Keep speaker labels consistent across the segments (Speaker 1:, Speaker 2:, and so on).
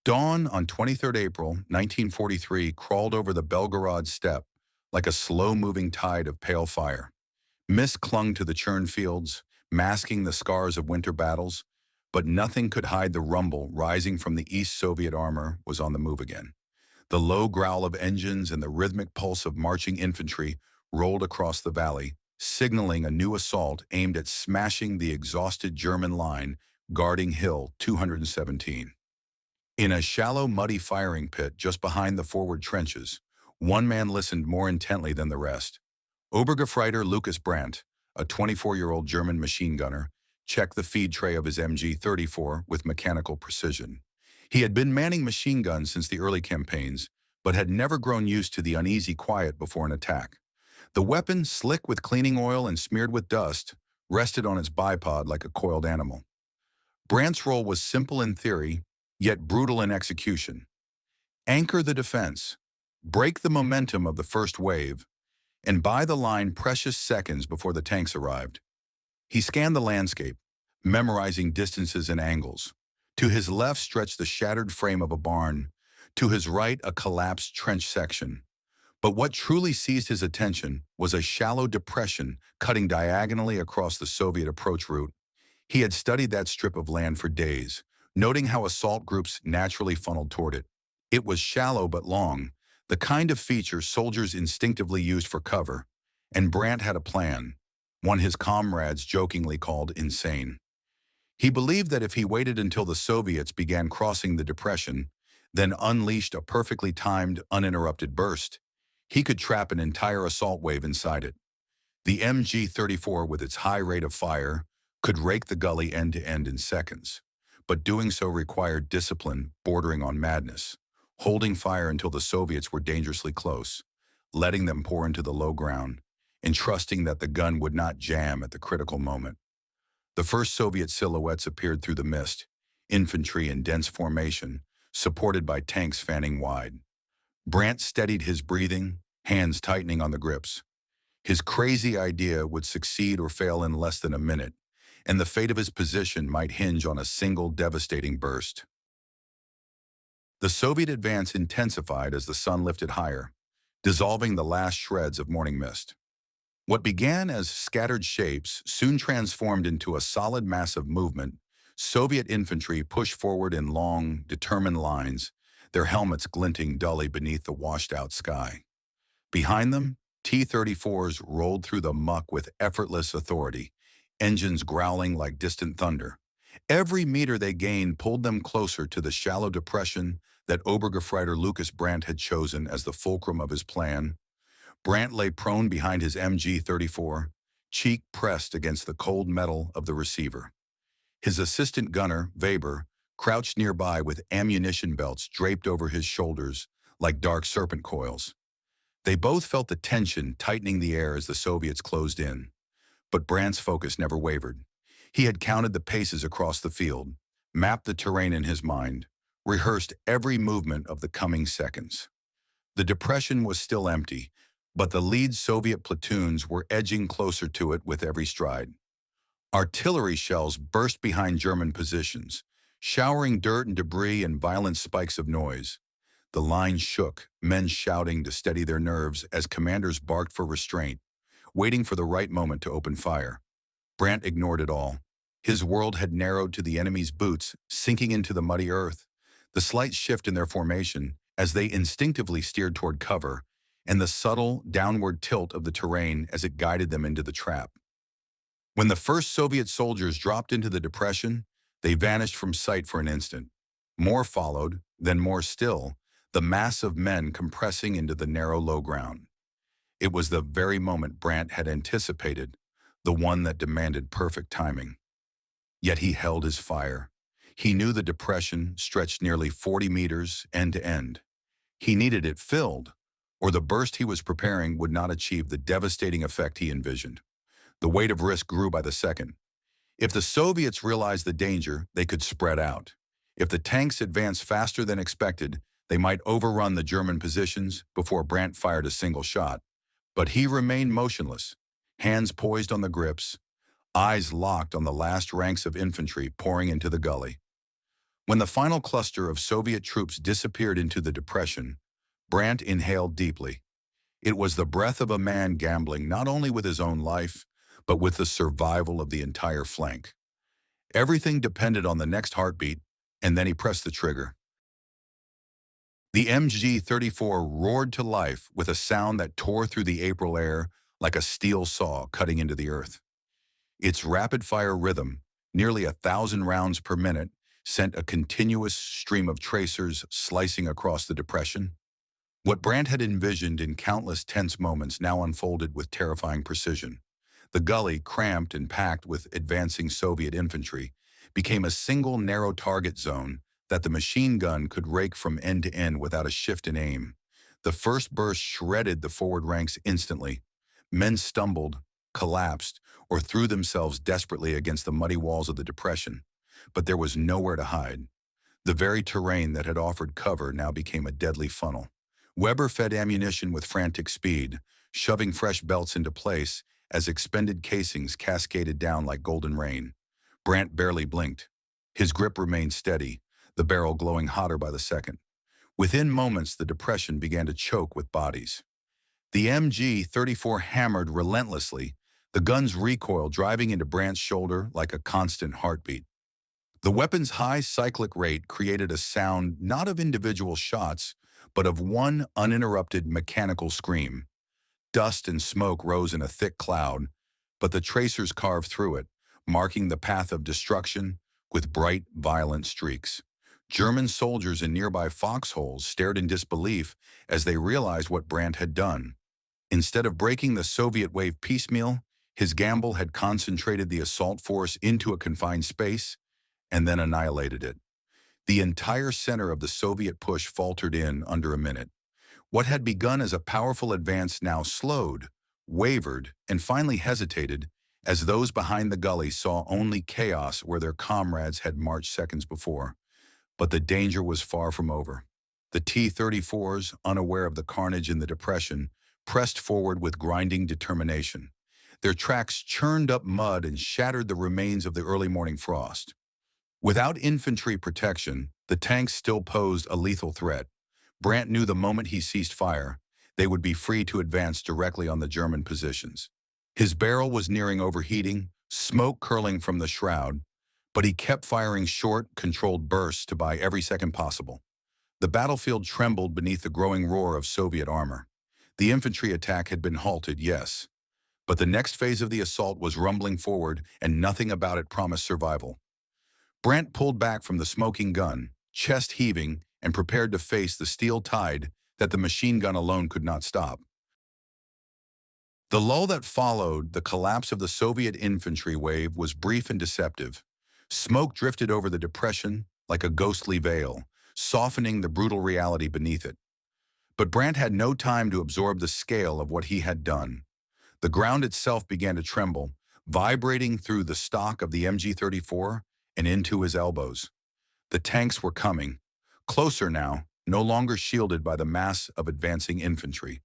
Speaker 1: Dawn on 23rd April 1943 crawled over the Belgorod steppe like a slow-moving tide of pale fire. Mist clung to the churn fields, masking the scars of winter battles, but nothing could hide the rumble rising from the East Soviet armor was on the move again. The low growl of engines and the rhythmic pulse of marching infantry rolled across the valley, signaling a new assault aimed at smashing the exhausted German line guarding Hill 217. In a shallow, muddy firing pit just behind the forward trenches, one man listened more intently than the rest. Obergefreiter Lucas Brandt, a 24-year-old German machine gunner, checked the feed tray of his MG-34 with mechanical precision. He had been manning machine guns since the early campaigns, but had never grown used to the uneasy quiet before an attack. The weapon, slick with cleaning oil and smeared with dust, rested on its bipod like a coiled animal. Brandt's role was simple in theory, yet brutal in execution. Anchor the defense, break the momentum of the first wave, and buy the line precious seconds before the tanks arrived. He scanned the landscape, memorizing distances and angles. To his left stretched the shattered frame of a barn, to his right a collapsed trench section. But what truly seized his attention was a shallow depression cutting diagonally across the Soviet approach route. He had studied that strip of land for days, noting how assault groups naturally funneled toward it. It was shallow but long, the kind of feature soldiers instinctively used for cover, and Brandt had a plan, one his comrades jokingly called insane. He believed that if he waited until the Soviets began crossing the depression, then unleashed a perfectly timed, uninterrupted burst, he could trap an entire assault wave inside it. The MG-34, with its high rate of fire, could rake the gully end to end in seconds, but doing so required discipline bordering on madness, holding fire until the Soviets were dangerously close, letting them pour into the low ground, and trusting that the gun would not jam at the critical moment. The first Soviet silhouettes appeared through the mist, infantry in dense formation, supported by tanks fanning wide. Brandt steadied his breathing, hands tightening on the grips. His crazy idea would succeed or fail in less than a minute, and the fate of his position might hinge on a single devastating burst. The Soviet advance intensified as the sun lifted higher, dissolving the last shreds of morning mist. What began as scattered shapes soon transformed into a solid mass of movement. Soviet infantry pushed forward in long, determined lines, their helmets glinting dully beneath the washed-out sky. Behind them, T-34s rolled through the muck with effortless authority, engines growling like distant thunder. Every meter they gained pulled them closer to the shallow depression that Obergefreiter Lucas Brandt had chosen as the fulcrum of his plan. Brandt lay prone behind his MG-34, cheek pressed against the cold metal of the receiver. His assistant gunner, Weber, crouched nearby with ammunition belts draped over his shoulders like dark serpent coils. They both felt the tension tightening the air as the Soviets closed in. But Brandt's focus never wavered. He had counted the paces across the field, mapped the terrain in his mind, rehearsed every movement of the coming seconds. The depression was still empty, but the lead Soviet platoons were edging closer to it with every stride. Artillery shells burst behind German positions, showering dirt and debris and violent spikes of noise. The line shook, men shouting to steady their nerves as commanders barked for restraint, waiting for the right moment to open fire. Brandt ignored it all. His world had narrowed to the enemy's boots, sinking into the muddy earth, the slight shift in their formation as they instinctively steered toward cover, and the subtle, downward tilt of the terrain as it guided them into the trap. When the first Soviet soldiers dropped into the depression, they vanished from sight for an instant. More followed, then more still, the mass of men compressing into the narrow low ground. It was the very moment Brandt had anticipated, the one that demanded perfect timing. Yet he held his fire. He knew the depression stretched nearly 40 meters end to end. He needed it filled, or the burst he was preparing would not achieve the devastating effect he envisioned. The weight of risk grew by the second. If the Soviets realized the danger, they could spread out. If the tanks advanced faster than expected, they might overrun the German positions before Brandt fired a single shot. But he remained motionless, hands poised on the grips, eyes locked on the last ranks of infantry pouring into the gully. When the final cluster of Soviet troops disappeared into the depression, Brandt inhaled deeply. It was the breath of a man gambling not only with his own life, but with the survival of the entire flank. Everything depended on the next heartbeat, and then he pressed the trigger. The MG-34 roared to life with a sound that tore through the April air like a steel saw cutting into the earth. Its rapid-fire rhythm, nearly 1,000 rounds per minute, sent a continuous stream of tracers slicing across the depression. What Brandt had envisioned in countless tense moments now unfolded with terrifying precision. The gully, cramped and packed with advancing Soviet infantry, became a single narrow target zone that the machine gun could rake from end to end without a shift in aim. The first burst shredded the forward ranks instantly. Men stumbled, collapsed, or threw themselves desperately against the muddy walls of the depression. But there was nowhere to hide. The very terrain that had offered cover now became a deadly funnel. Weber fed ammunition with frantic speed, shoving fresh belts into place as expended casings cascaded down like golden rain. Brandt barely blinked. His grip remained steady, the barrel glowing hotter by the second. Within moments, the depression began to choke with bodies. The MG-34 hammered relentlessly, the gun's recoil driving into Brandt's shoulder like a constant heartbeat. The weapon's high cyclic rate created a sound not of individual shots, but of one uninterrupted mechanical scream. Dust and smoke rose in a thick cloud, but the tracers carved through it, marking the path of destruction with bright, violent streaks. German soldiers in nearby foxholes stared in disbelief as they realized what Brandt had done. Instead of breaking the Soviet wave piecemeal, his gamble had concentrated the assault force into a confined space and then annihilated it. The entire center of the Soviet push faltered in under a minute. What had begun as a powerful advance now slowed, wavered, and finally hesitated as those behind the gully saw only chaos where their comrades had marched seconds before. But the danger was far from over. The T-34s, unaware of the carnage in the depression, pressed forward with grinding determination. Their tracks churned up mud and shattered the remains of the early morning frost. Without infantry protection, the tanks still posed a lethal threat. Brandt knew the moment he ceased fire, they would be free to advance directly on the German positions. His barrel was nearing overheating, smoke curling from the shroud, but he kept firing short, controlled bursts to buy every second possible. The battlefield trembled beneath the growing roar of Soviet armor. The infantry attack had been halted, yes, but the next phase of the assault was rumbling forward, and nothing about it promised survival. Brandt pulled back from the smoking gun, chest heaving, and prepared to face the steel tide that the machine gun alone could not stop. The lull that followed the collapse of the Soviet infantry wave was brief and deceptive. Smoke drifted over the depression like a ghostly veil, softening the brutal reality beneath it. But Brandt had no time to absorb the scale of what he had done. The ground itself began to tremble, vibrating through the stock of the MG-34 and into his elbows. The tanks were coming, closer now, no longer shielded by the mass of advancing infantry.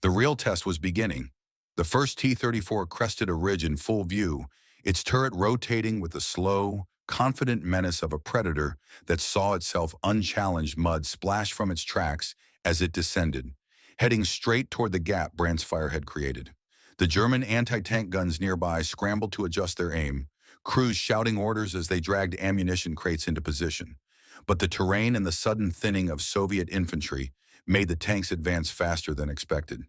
Speaker 1: The real test was beginning. The first T-34 crested a ridge in full view, its turret rotating with the slow, confident menace of a predator that saw itself unchallenged mud splash from its tracks as it descended, heading straight toward the gap Brandt's fire had created. The German anti-tank guns nearby scrambled to adjust their aim, crews shouting orders as they dragged ammunition crates into position. But the terrain and the sudden thinning of Soviet infantry made the tanks advance faster than expected.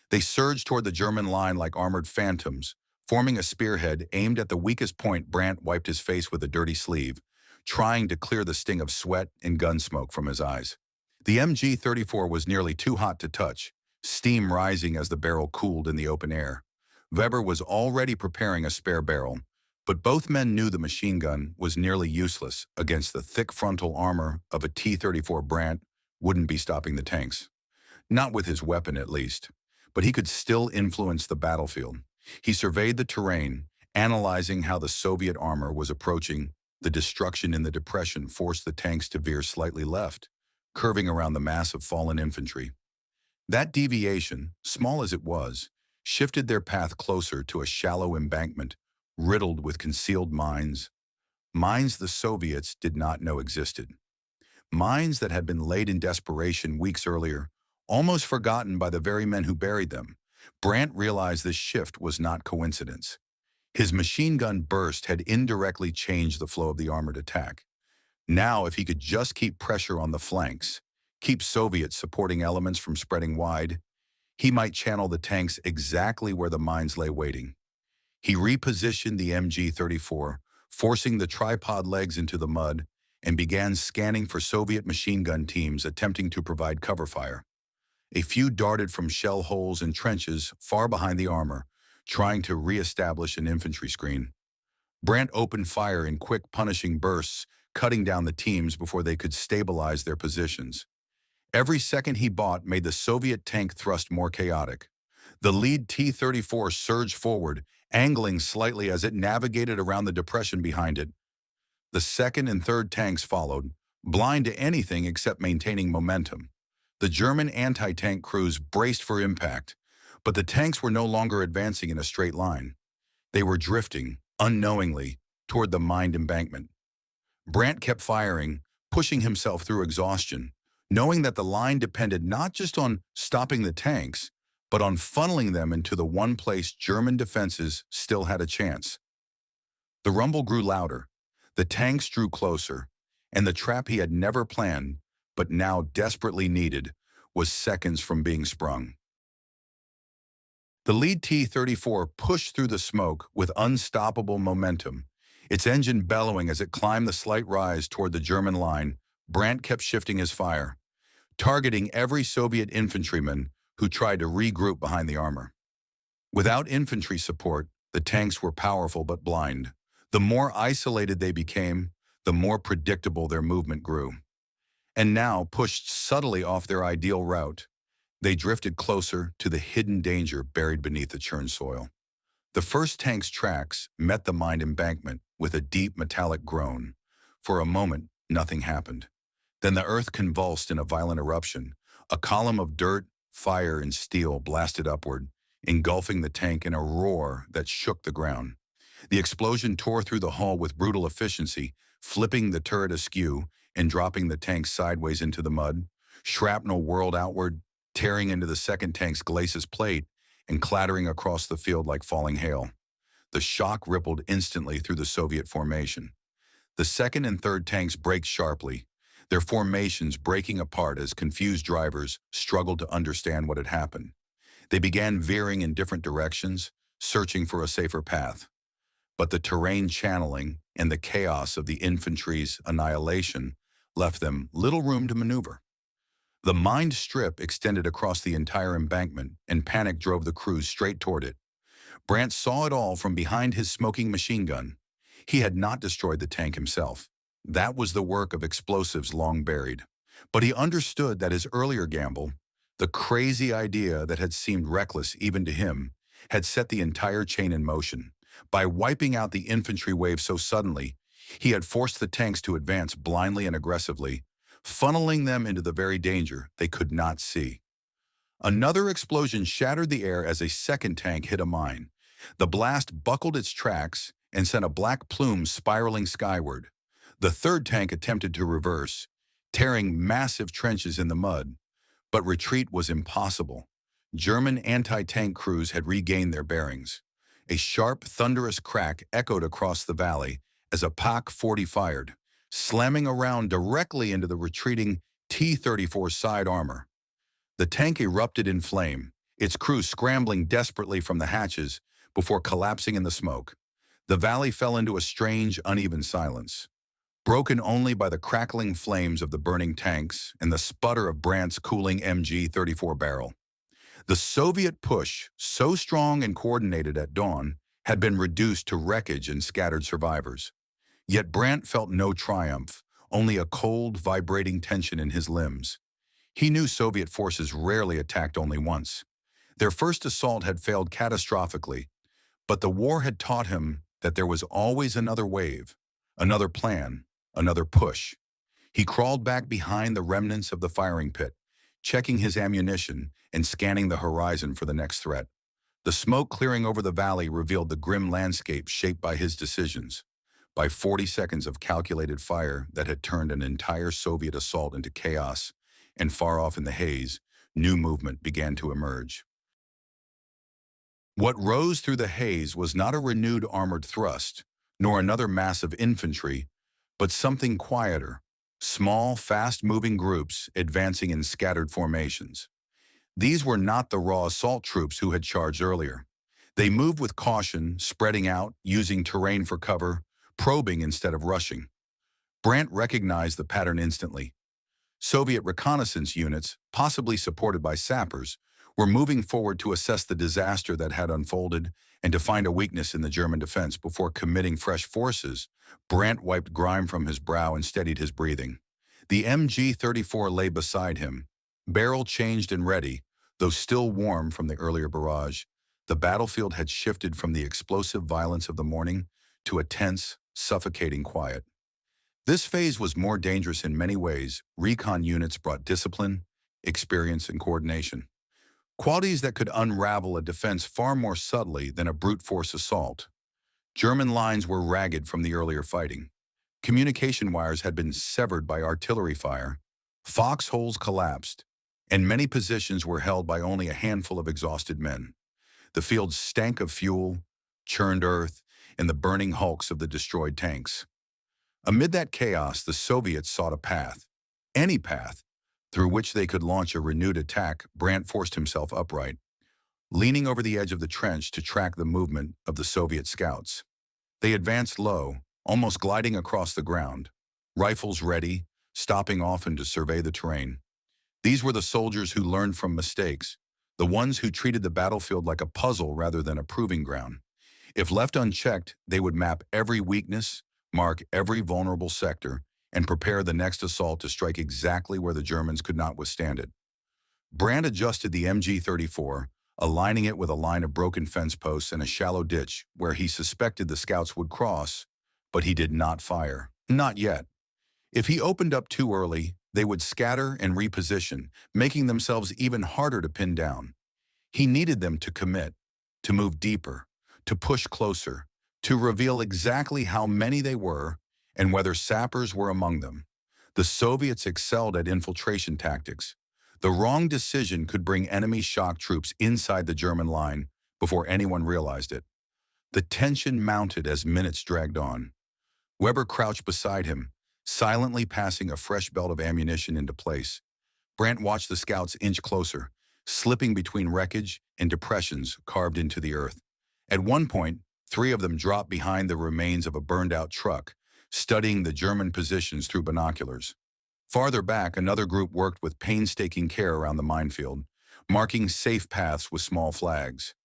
Speaker 1: They surged toward the German line like armored phantoms, forming a spearhead aimed at the weakest point. Brandt wiped his face with a dirty sleeve, trying to clear the sting of sweat and gun smoke from his eyes. The MG-34 was nearly too hot to touch, steam rising as the barrel cooled in the open air. Weber was already preparing a spare barrel, but both men knew the machine gun was nearly useless against the thick frontal armor of a T-34. Brandt wouldn't be stopping the tanks. Not with his weapon, at least. But he could still influence the battlefield. He surveyed the terrain, analyzing how the Soviet armor was approaching. The destruction in the depression forced the tanks to veer slightly left, curving around the mass of fallen infantry. That deviation, small as it was, shifted their path closer to a shallow embankment riddled with concealed mines. mines the Soviets did not know existed. Mines that had been laid in desperation weeks earlier, almost forgotten by the very men who buried them. Brandt realized this shift was not coincidence. His machine gun burst had indirectly changed the flow of the armored attack. Now, if he could just keep pressure on the flanks, keep Soviet supporting elements from spreading wide, he might channel the tanks exactly where the mines lay waiting. He repositioned the MG-34, forcing the tripod legs into the mud, and began scanning for Soviet machine gun teams attempting to provide cover fire. A few darted from shell holes and trenches far behind the armor, trying to re-establish an infantry screen. Brandt opened fire in quick, punishing bursts, cutting down the teams before they could stabilize their positions. Every second he bought made the Soviet tank thrust more chaotic. The lead T-34 surged forward, angling slightly as it navigated around the depression behind it. The second and third tanks followed, blind to anything except maintaining momentum. The German anti-tank crews braced for impact, but the tanks were no longer advancing in a straight line. They were drifting, unknowingly, toward the mined embankment. Brandt kept firing, pushing himself through exhaustion, knowing that the line depended not just on stopping the tanks, but on funneling them into the one place German defenses still had a chance. The rumble grew louder, the tanks drew closer, and the trap he had never planned, but now desperately needed, was seconds from being sprung. The lead T-34 pushed through the smoke with unstoppable momentum, its engine bellowing as it climbed the slight rise toward the German line. Brandt kept shifting his fire, targeting every Soviet infantryman who tried to regroup behind the armor. Without infantry support, the tanks were powerful but blind. The more isolated they became, the more predictable their movement grew. And now, pushed subtly off their ideal route, they drifted closer to the hidden danger buried beneath the churned soil. The first tank's tracks met the mined embankment with a deep metallic groan. For a moment, nothing happened. Then the earth convulsed in a violent eruption. A column of dirt, fire, and steel blasted upward, engulfing the tank in a roar that shook the ground. The explosion tore through the hull with brutal efficiency, flipping the turret askew and dropping the tank sideways into the mud. Shrapnel whirled outward, tearing into the second tank's glacis plate and clattering across the field like falling hail. The shock rippled instantly through the Soviet formation. The second and third tanks braked sharply, their formations breaking apart as confused drivers struggled to understand what had happened. They began veering in different directions, searching for a safer path. But the terrain channeling and the chaos of the infantry's annihilation left them little room to maneuver. The mined strip extended across the entire embankment, and panic drove the crews straight toward it. Brandt saw it all from behind his smoking machine gun. He had not destroyed the tank himself. That was the work of explosives long buried. But he understood that his earlier gamble, the crazy idea that had seemed reckless even to him, had set the entire chain in motion. By wiping out the infantry wave so suddenly, he had forced the tanks to advance blindly and aggressively, funneling them into the very danger they could not see. Another explosion shattered the air as a second tank hit a mine. The blast buckled its tracks and sent a black plume spiraling skyward. The third tank attempted to reverse, tearing massive trenches in the mud, but retreat was impossible. German anti-tank crews had regained their bearings. A sharp, thunderous crack echoed across the valley as a Pak-40 fired, slamming around directly into the retreating T-34 side armor. The tank erupted in flame, its crew scrambling desperately from the hatches before collapsing in the smoke. The valley fell into a strange, uneven silence, broken only by the crackling flames of the burning tanks and the sputter of Brandt's cooling MG-34 barrel. The Soviet push, so strong and coordinated at dawn, had been reduced to wreckage and scattered survivors. Yet Brandt felt no triumph, only a cold, vibrating tension in his limbs. He knew Soviet forces rarely attacked only once. Their first assault had failed catastrophically, but the war had taught him that there was always another wave, another plan, another push. He crawled back behind the remnants of the firing pit, checking his ammunition and scanning the horizon for the next threat. The smoke clearing over the valley revealed the grim landscape shaped by his decisions. by 40 seconds of calculated fire that had turned an entire Soviet assault into chaos, and far off in the haze, new movement began to emerge. What rose through the haze was not a renewed armored thrust, nor another mass of infantry, but something quieter, small, fast-moving groups advancing in scattered formations. These were not the raw assault troops who had charged earlier. They moved with caution, spreading out, using terrain for cover, probing instead of rushing. Brandt recognized the pattern instantly. Soviet reconnaissance units, possibly supported by sappers, were moving forward to assess the disaster that had unfolded and to find a weakness in the German defense before committing fresh forces. Brandt wiped grime from his brow and steadied his breathing. The MG-34 lay beside him, barrel changed and ready, though still warm from the earlier barrage. The battlefield had shifted from the explosive violence of the morning to a tense, suffocating quiet. This phase was more dangerous in many ways. Recon units brought discipline, experience, and coordination. Qualities that could unravel a defense far more subtly than a brute force assault. German lines were ragged from the earlier fighting. Communication wires had been severed by artillery fire. Foxholes collapsed, and many positions were held by only a handful of exhausted men. The field stank of fuel, churned earth, and the burning hulks of the destroyed tanks. Amid that chaos, the Soviets sought a path, any path, through which they could launch a renewed attack. Brandt forced himself upright, leaning over the edge of the trench to track the movement of the Soviet scouts. They advanced low, almost gliding across the ground, rifles ready, stopping often to survey the terrain. These were the soldiers who learned from mistakes, the ones who treated the battlefield like a puzzle rather than a proving ground. If left unchecked, they would map every weakness, mark every vulnerable sector, and prepare the next assault to strike exactly where the Germans could not withstand it. Brandt adjusted the MG-34, aligning it with a line of broken fence posts and a shallow ditch where he suspected the scouts would cross, but he did not fire. Not yet. If he opened up too early, they would scatter and reposition, making themselves even harder to pin down. He needed them to commit, to move deeper, to push closer, to reveal exactly how many they were and whether sappers were among them. The Soviets excelled at infiltration tactics. The wrong decision could bring enemy shock troops inside the German line before anyone realized it. The tension mounted as minutes dragged on. Weber crouched beside him, silently passing a fresh belt of ammunition into place. Brandt watched the scouts inch closer, slipping between wreckage and depressions carved into the earth. At one point, 3 of them dropped behind the remains of a burned-out truck, studying the German positions through binoculars. Farther back, another group worked with painstaking care around the minefield, marking safe paths with small flags.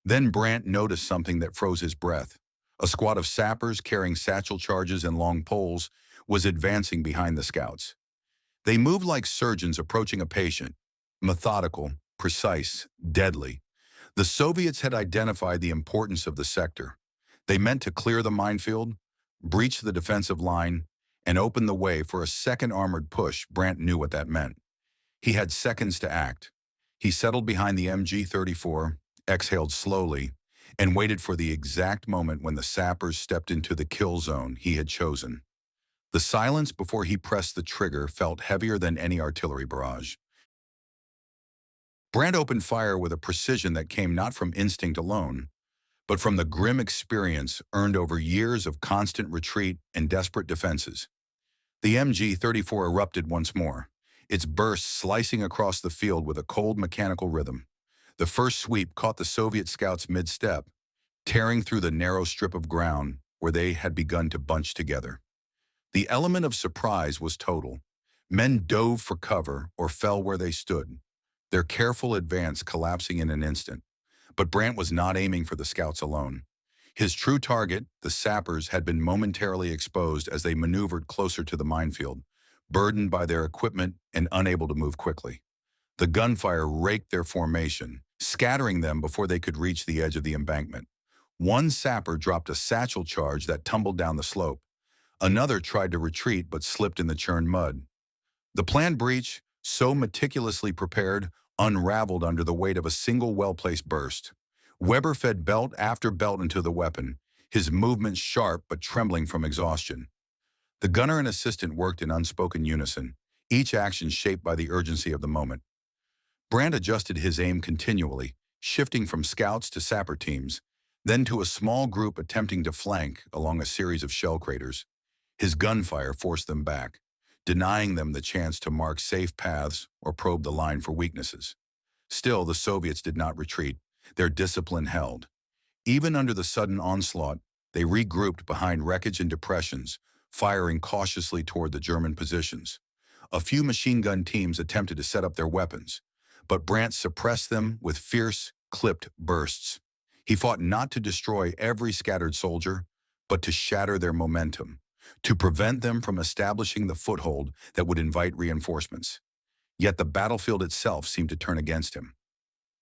Speaker 1: Then Brandt noticed something that froze his breath. A squad of sappers carrying satchel charges and long poles was advancing behind the scouts. They moved like surgeons approaching a patient, methodical, precise, deadly. The Soviets had identified the importance of the sector. They meant to clear the minefield, breach the defensive line, and open the way for a second armored push. Brandt knew what that meant. He had seconds to act. He settled behind the MG-34, exhaled slowly, and waited for the exact moment when the sappers stepped into the kill zone he had chosen. The silence before he pressed the trigger felt heavier than any artillery barrage. Brandt opened fire with a precision that came not from instinct alone, but from the grim experience earned over years of constant retreat and desperate defenses. The MG-34 erupted once more, its burst slicing across the field with a cold mechanical rhythm. The first sweep caught the Soviet scouts mid-step, tearing through the narrow strip of ground where they had begun to bunch together. The element of surprise was total. Men dove for cover or fell where they stood, their careful advance collapsing in an instant. But Brandt was not aiming for the scouts alone. His true target, the sappers, had been momentarily exposed as they maneuvered closer to the minefield, burdened by their equipment and unable to move quickly. The gunfire raked their formation, scattering them before they could reach the edge of the embankment. One sapper dropped a satchel charge that tumbled down the slope. Another tried to retreat but slipped in the churned mud. The planned breach, so meticulously prepared, unraveled under the weight of a single well-placed burst. Weber fed belt after belt into the weapon, his movements sharp but trembling from exhaustion. The gunner and assistant worked in unspoken unison, each action shaped by the urgency of the moment. Brandt adjusted his aim continually, shifting from scouts to sapper teams, then to a small group attempting to flank along a series of shell craters. His gunfire forced them back, denying them the chance to mark safe paths or probe the line for weaknesses. Still, the Soviets did not retreat. Their discipline held. Even under the sudden onslaught, they regrouped behind wreckage and depressions, firing cautiously toward the German positions. A few machine gun teams attempted to set up their weapons, but Brandt suppressed them with fierce, clipped bursts. He fought not to destroy every scattered soldier, but to shatter their momentum, to prevent them from establishing the foothold that would invite reinforcements. Yet the battlefield itself seemed to turn against him.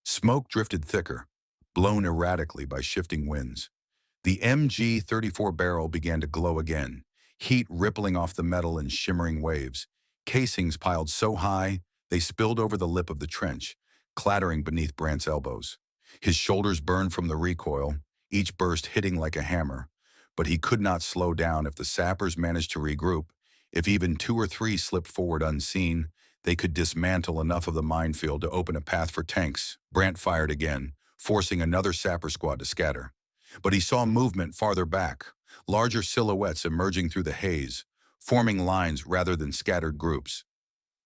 Speaker 1: Smoke drifted thicker, blown erratically by shifting winds. The MG-34 barrel began to glow again, heat rippling off the metal in shimmering waves. Casings piled so high, they spilled over the lip of the trench, clattering beneath Brandt's elbows. His shoulders burned from the recoil, each burst hitting like a hammer. But he could not slow down if the sappers managed to regroup. If even 2 or 3 slipped forward unseen, they could dismantle enough of the minefield to open a path for tanks. Brandt fired again, forcing another sapper squad to scatter. But he saw movement farther back, larger silhouettes emerging through the haze, forming lines rather than scattered groups.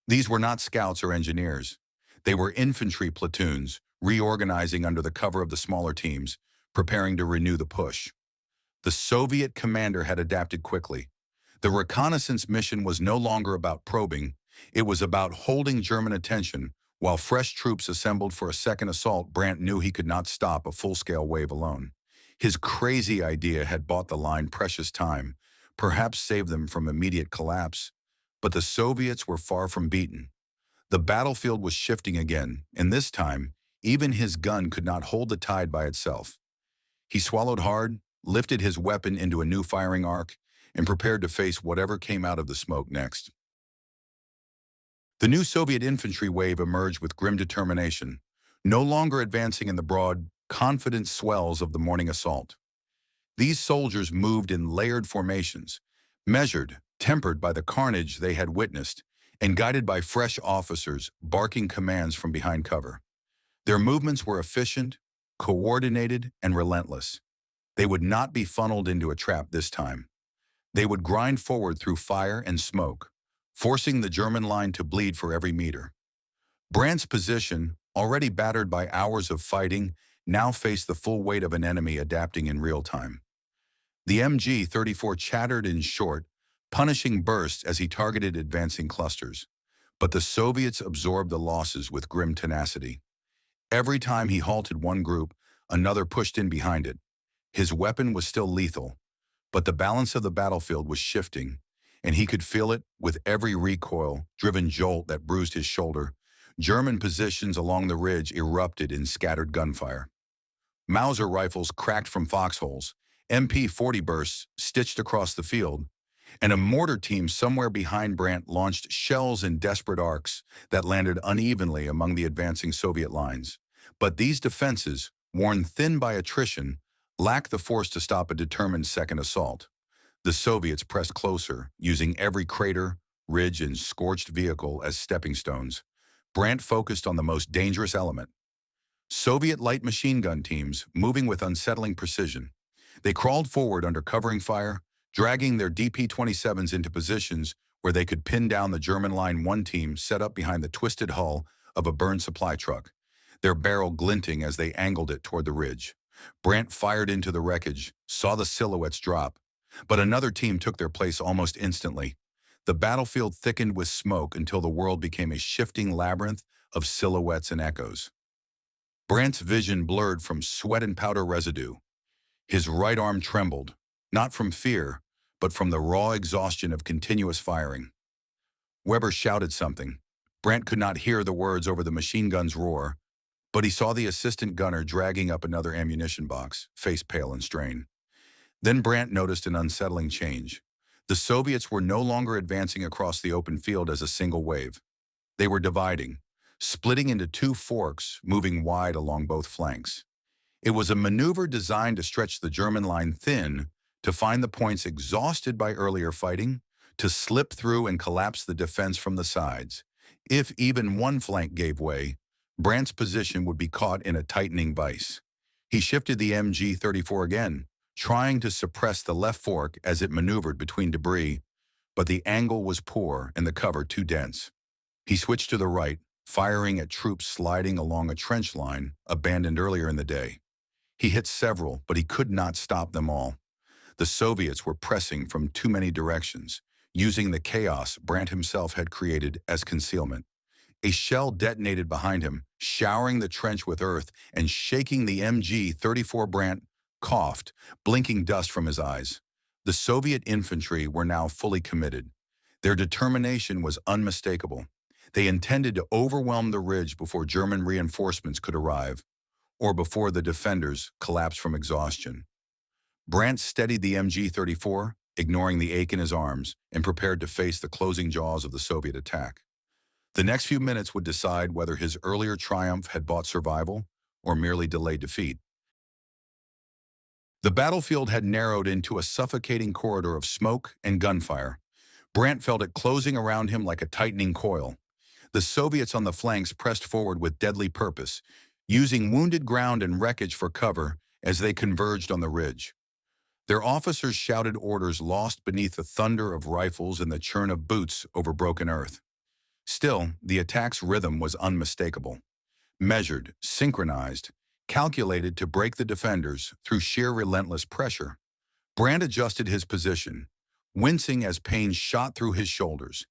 Speaker 1: These were not scouts or engineers. They were infantry platoons, reorganizing under the cover of the smaller teams, preparing to renew the push. The Soviet commander had adapted quickly. The reconnaissance mission was no longer about probing, it was about holding German attention. While fresh troops assembled for a second assault, Brandt knew he could not stop a full-scale wave alone. His crazy idea had bought the line precious time, perhaps saved them from immediate collapse. But the Soviets were far from beaten. The battlefield was shifting again, and this time, even his gun could not hold the tide by itself. He swallowed hard, lifted his weapon into a new firing arc, and prepared to face whatever came out of the smoke next. The new Soviet infantry wave emerged with grim determination, no longer advancing in the broad, confident swells of the morning assault. These soldiers moved in layered formations, measured, tempered by the carnage they had witnessed, and guided by fresh officers barking commands from behind cover. Their movements were efficient, coordinated, and relentless. They would not be funneled into a trap this time. They would grind forward through fire and smoke, forcing the German line to bleed for every meter. Brandt's position, already battered by hours of fighting, now faced the full weight of an enemy adapting in real time. The MG-34 chattered in short, punishing bursts as he targeted advancing clusters. But the Soviets absorbed the losses with grim tenacity. Every time he halted one group, another pushed in behind it. His weapon was still lethal, but the balance of the battlefield was shifting, and he could feel it with every recoil-driven jolt that bruised his shoulder. German positions along the ridge erupted in scattered gunfire. Mauser rifles cracked from foxholes, MP-40 bursts stitched across the field, and a mortar team somewhere behind Brandt launched shells in desperate arcs that landed unevenly among the advancing Soviet lines. But these defenses, worn thin by attrition, lacked the force to stop a determined second assault. The Soviets pressed closer, using every crater, ridge, and scorched vehicle as stepping stones. Brandt focused on the most dangerous element. Soviet light machine gun teams, moving with unsettling precision. They crawled forward under covering fire, dragging their DP-27s into positions where they could pin down the German Line 1 team set up behind the twisted hull of a burned supply truck, their barrel glinting as they angled it toward the ridge. Brandt fired into the wreckage, saw the silhouettes drop, but another team took their place almost instantly. The battlefield thickened with smoke until the world became a shifting labyrinth of silhouettes and echoes. Brandt's vision blurred from sweat and powder residue. His right arm trembled, not from fear, but from the raw exhaustion of continuous firing. Weber shouted something. Brandt could not hear the words over the machine gun's roar, but he saw the assistant gunner dragging up another ammunition box, face pale and strained. Then Brandt noticed an unsettling change. The Soviets were no longer advancing across the open field as a single wave. They were dividing, splitting into 2 forks, moving wide along both flanks. It was a maneuver designed to stretch the German line thin, to find the points exhausted by earlier fighting, to slip through and collapse the defense from the sides. If even one flank gave way, Brandt's position would be caught in a tightening vice. He shifted the MG-34 again, trying to suppress the left fork as it maneuvered between debris, but the angle was poor and the cover too dense. He switched to the right, firing at troops sliding along a trench line abandoned earlier in the day. He hit several, but he could not stop them all. The Soviets were pressing from too many directions, using the chaos Brandt himself had created as concealment. A shell detonated behind him, showering the trench with earth and shaking the MG-34. Brandt coughed, blinking dust from his eyes. The Soviet infantry were now fully committed. Their determination was unmistakable. They intended to overwhelm the ridge before German reinforcements could arrive, or before the defenders collapsed from exhaustion. Brandt steadied the MG-34, ignoring the ache in his arms, and prepared to face the closing jaws of the Soviet attack. The next few minutes would decide whether his earlier triumph had bought survival or merely delayed defeat. The battlefield had narrowed into a suffocating corridor of smoke and gunfire. Brandt felt it closing around him like a tightening coil. The Soviets on the flanks pressed forward with deadly purpose, using wounded ground and wreckage for cover as they converged on the ridge. Their officers shouted orders lost beneath the thunder of rifles and the churn of boots over broken earth. Still, the attack's rhythm was unmistakable. Measured, synchronized, calculated to break the defenders through sheer relentless pressure. Brandt adjusted his position, wincing as pain shot through his shoulders.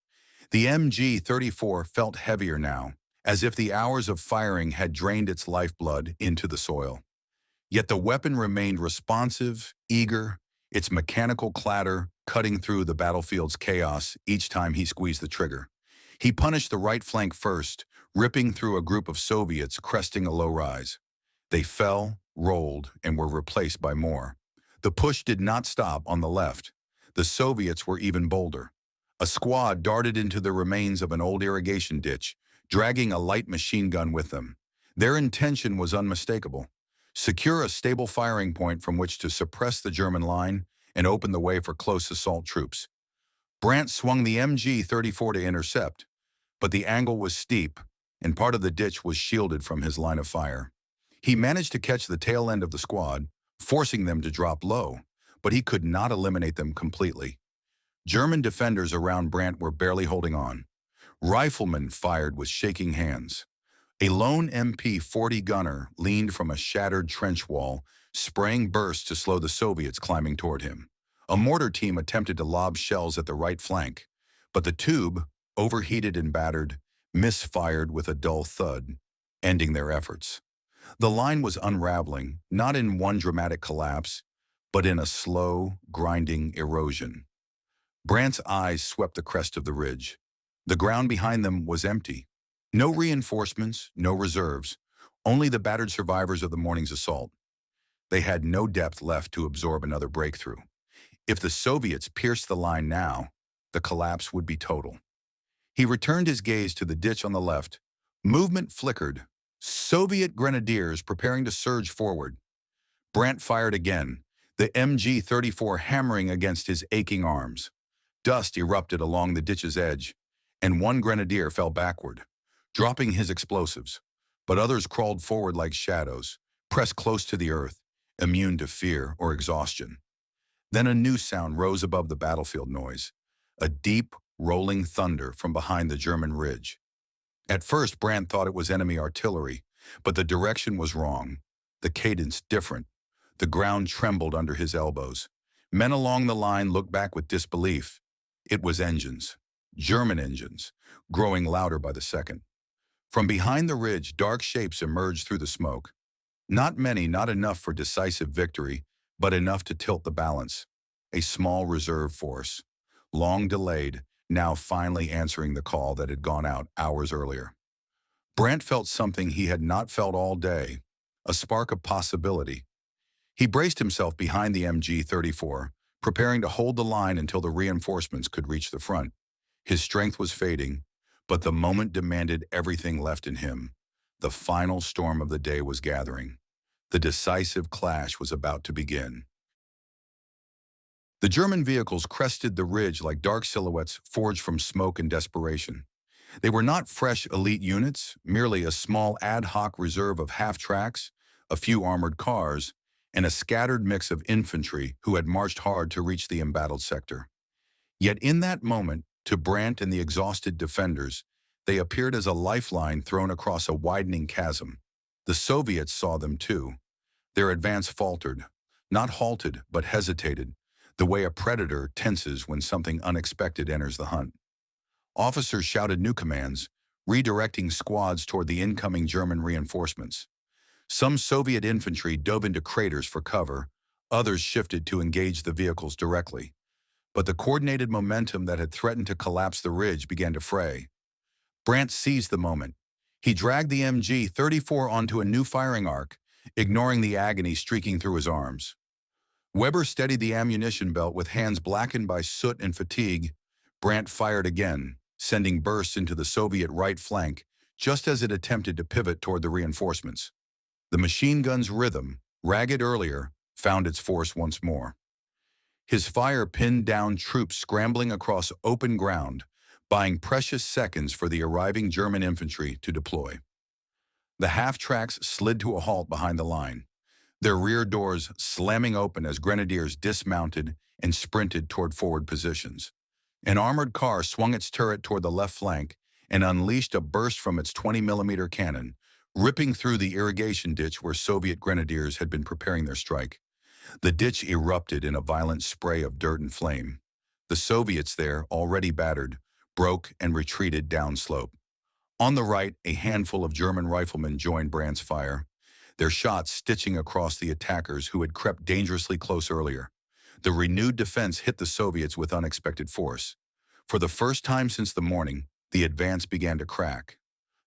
Speaker 1: The MG-34 felt heavier now, as if the hours of firing had drained its lifeblood into the soil. Yet the weapon remained responsive, eager, its mechanical clatter cutting through the battlefield's chaos each time he squeezed the trigger. He punished the right flank first, ripping through a group of Soviets cresting a low rise. They fell, rolled, and were replaced by more. The push did not stop on the left. The Soviets were even bolder. A squad darted into the remains of an old irrigation ditch, dragging a light machine gun with them. Their intention was unmistakable: secure a stable firing point from which to suppress the German line and open the way for close assault troops. Brandt swung the MG-34 to intercept, but the angle was steep, and part of the ditch was shielded from his line of fire. He managed to catch the tail end of the squad, forcing them to drop low, but he could not eliminate them completely. German defenders around Brandt were barely holding on. Riflemen fired with shaking hands. A lone MP-40 gunner leaned from a shattered trench wall, spraying bursts to slow the Soviets climbing toward him. A mortar team attempted to lob shells at the right flank, but the tube, overheated and battered, misfired with a dull thud, ending their efforts. The line was unraveling, not in one dramatic collapse, but in a slow, grinding erosion. Brandt's eyes swept the crest of the ridge. The ground behind them was empty. No reinforcements, no reserves, only the battered survivors of the morning's assault. They had no depth left to absorb another breakthrough. If the Soviets pierced the line now, the collapse would be total. He returned his gaze to the ditch on the left. Movement flickered. Soviet grenadiers preparing to surge forward. Brandt fired again, the MG-34 hammering against his aching arms. Dust erupted along the ditch's edge, and one grenadier fell backward, dropping his explosives, but others crawled forward like shadows, pressed close to the earth, immune to fear or exhaustion. Then a new sound rose above the battlefield noise, a deep, rolling thunder from behind the German ridge. At first, Brandt thought it was enemy artillery, but the direction was wrong, the cadence different. The ground trembled under his elbows. Men along the line looked back with disbelief. It was engines, German engines, growing louder by the second. From behind the ridge, dark shapes emerged through the smoke. Not many, not enough for decisive victory, but enough to tilt the balance. A small reserve force, long delayed, now finally answering the call that had gone out hours earlier. Brandt felt something he had not felt all day, a spark of possibility. He braced himself behind the MG-34, preparing to hold the line until the reinforcements could reach the front. His strength was fading, but the moment demanded everything left in him. The final storm of the day was gathering. The decisive clash was about to begin. The German vehicles crested the ridge like dark silhouettes forged from smoke and desperation. They were not fresh elite units, merely a small ad hoc reserve of half-tracks, a few armored cars, and a scattered mix of infantry who had marched hard to reach the embattled sector. Yet in that moment, to Brandt and the exhausted defenders, they appeared as a lifeline thrown across a widening chasm. The Soviets saw them too. Their advance faltered, not halted, but hesitated, the way a predator tenses when something unexpected enters the hunt. Officers shouted new commands, redirecting squads toward the incoming German reinforcements. Some Soviet infantry dove into craters for cover, others shifted to engage the vehicles directly. But the coordinated momentum that had threatened to collapse the ridge began to fray. Brandt seized the moment. He dragged the MG-34 onto a new firing arc, ignoring the agony streaking through his arms. Weber steadied the ammunition belt with hands blackened by soot and fatigue. Brandt fired again, sending bursts into the Soviet right flank, just as it attempted to pivot toward the reinforcements. The machine gun's rhythm, ragged earlier, found its force once more. His fire pinned down troops scrambling across open ground, buying precious seconds for the arriving German infantry to deploy. The half-tracks slid to a halt behind the line, their rear doors slamming open as grenadiers dismounted and sprinted toward forward positions. An armored car swung its turret toward the left flank and unleashed a burst from its 20-millimeter cannon, ripping through the irrigation ditch where Soviet grenadiers had been preparing their strike. The ditch erupted in a violent spray of dirt and flame. The Soviets there, already battered, broke and retreated downslope. On the right, a handful of German riflemen joined Brandt's fire, their shots stitching across the attackers who had crept dangerously close earlier. The renewed defense hit the Soviets with unexpected force. For the first time since the morning, the advance began to crack.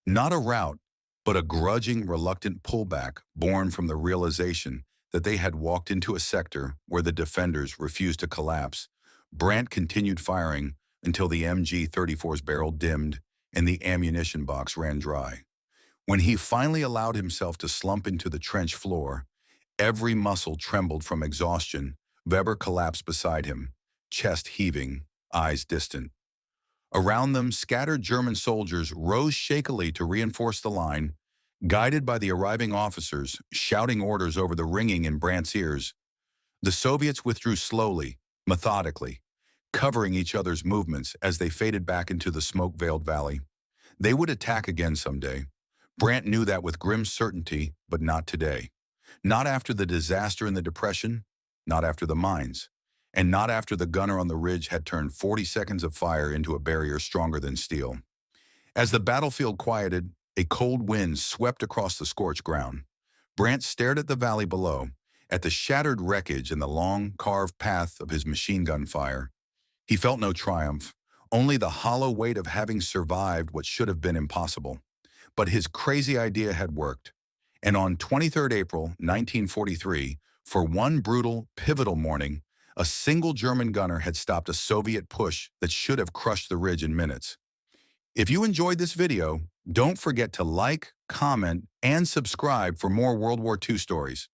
Speaker 1: Not a rout, but a grudging, reluctant pullback born from the realization that they had walked into a sector where the defenders refused to collapse. Brandt continued firing until the MG-34's barrel dimmed and the ammunition box ran dry. When he finally allowed himself to slump into the trench floor, every muscle trembled from exhaustion. Weber collapsed beside him, chest heaving, eyes distant. Around them, scattered German soldiers rose shakily to reinforce the line, guided by the arriving officers, shouting orders over the ringing in Brandt's ears. The Soviets withdrew slowly, methodically, covering each other's movements as they faded back into the smoke-veiled valley. They would attack again someday. Brandt knew that with grim certainty, but not today. Not after the disaster in the Depression, not after the mines, and not after the gunner on the ridge had turned 40 seconds of fire into a barrier stronger than steel. As the battlefield quieted, a cold wind swept across the scorched ground. Brandt stared at the valley below, at the shattered wreckage and the long, carved path of his machine gun fire. He felt no triumph, only the hollow weight of having survived what should have been impossible. But his crazy idea had worked. And on 23rd April, 1943, for one brutal, pivotal morning, a single German gunner had stopped a Soviet push that should have crushed the ridge in minutes. If you enjoyed this video, don't forget to like, comment, and subscribe for more World War II stories.